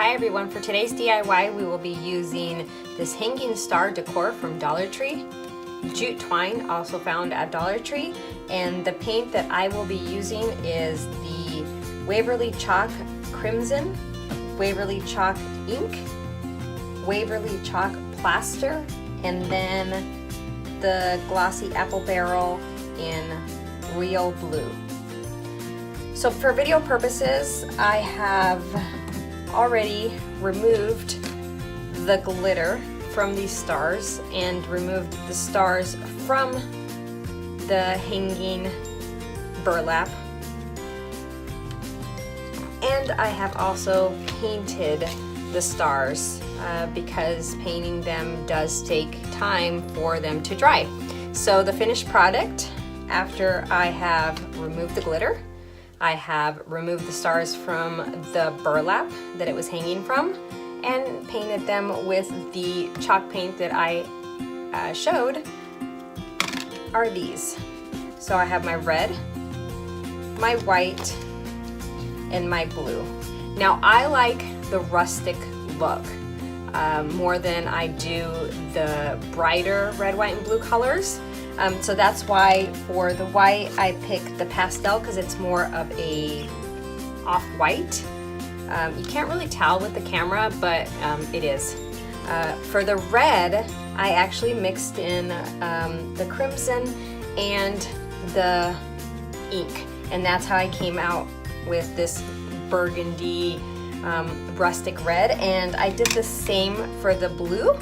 Hi everyone, for today's DIY we will be using this hanging star decor from Dollar Tree, jute twine also found at Dollar Tree, and the paint that I will be using is the Waverly Chalk Crimson, Waverly Chalk Ink, Waverly Chalk Plaster, and then the glossy apple barrel in Real Blue. So for video purposes, I have already removed the glitter from these stars and removed the stars from the hanging burlap. And I have also painted the stars because painting them does take time for them to dry. So the finished product, after I have removed the glitter, I have removed the stars from the burlap that it was hanging from and painted them with the chalk paint that I showed are these. So I have my red, my white, and my blue. Now I like the rustic look more than I do the brighter red, white, and blue colors. So that's why for the white I picked the pastel because it's more of a off-white. You can't really tell with the camera, but it is. For the red, I actually mixed in the crimson and the ink, and that's how I came out with this burgundy rustic red. And I did the same for the blue.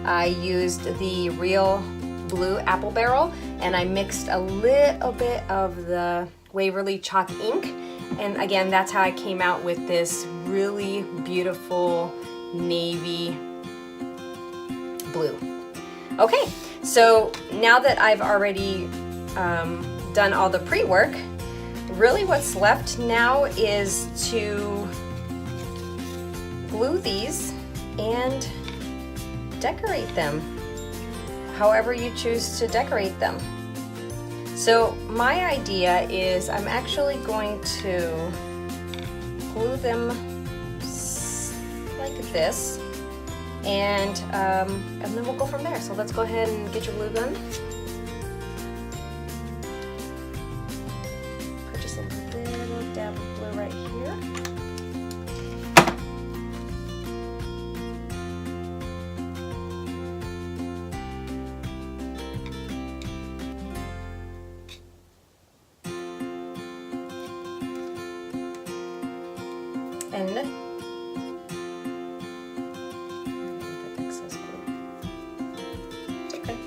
I used the Real Blue apple barrel and I mixed a little bit of the Waverly Chalk ink, and again that's how I came out with this really beautiful navy blue. Okay, so now that I've already done all the pre-work, really what's left now is to glue these and decorate them however you choose to decorate them. So my idea is I'm actually going to glue them like this, and then we'll go from there. So let's go ahead and get your glue gun. Put just a little dab of glue right here. And excess glue. Okay.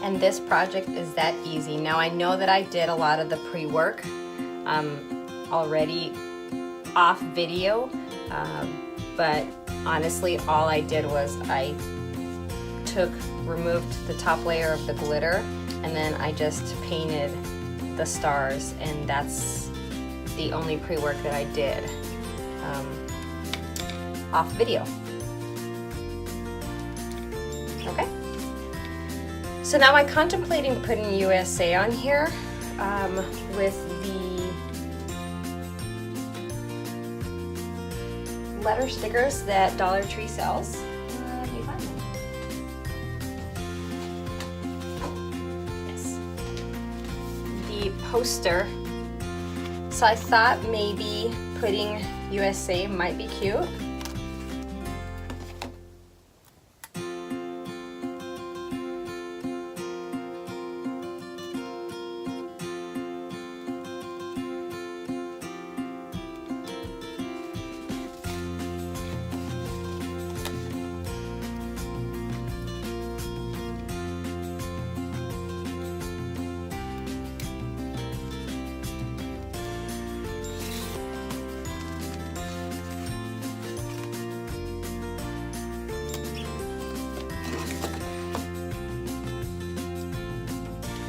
And this project is that easy. Now I know that I did a lot of the pre-work already off video, but honestly all I did was I removed the top layer of the glitter, and then I just painted the stars, and that's the only pre-work that I did off video. Okay. So now I'm contemplating putting USA on here with the letter stickers that Dollar Tree sells. Let me find them. Yes. The poster. So I thought maybe putting USA might be cute.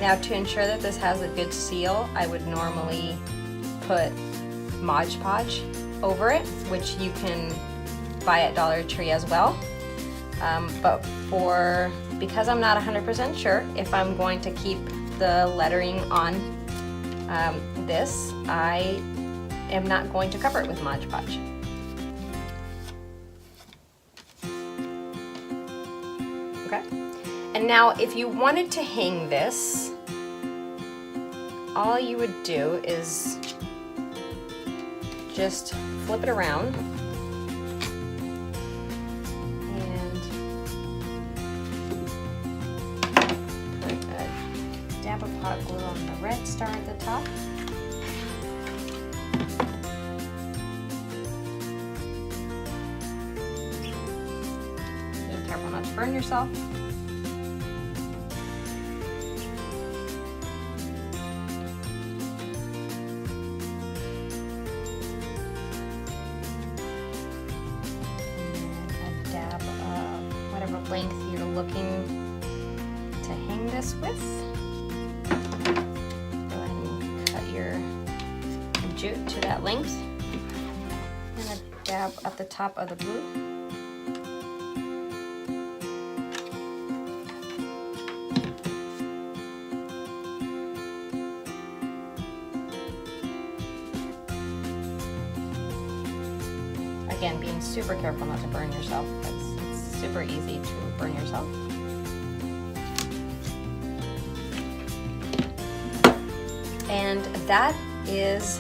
Now, to ensure that this has a good seal, I would normally put Mod Podge over it, which you can buy at Dollar Tree as well. But because I'm not 100% sure if I'm going to keep the lettering on this, I am not going to cover it with Mod Podge. Okay. And now if you wanted to hang this, all you would do is just flip it around and put a dab of hot glue on the red star at the top. Be careful not to burn yourself. Length you're looking to hang this with. Go ahead and cut your jute to that length. And a dab at the top of the glue. Again, being super careful not to burn yourself. It's super easy to burn yourself. And that is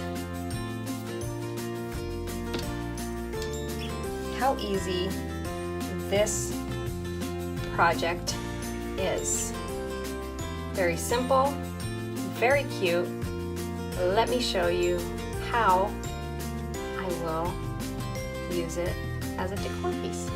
how easy this project is. Very simple, very cute. Let me show you how I will use it as a decor piece.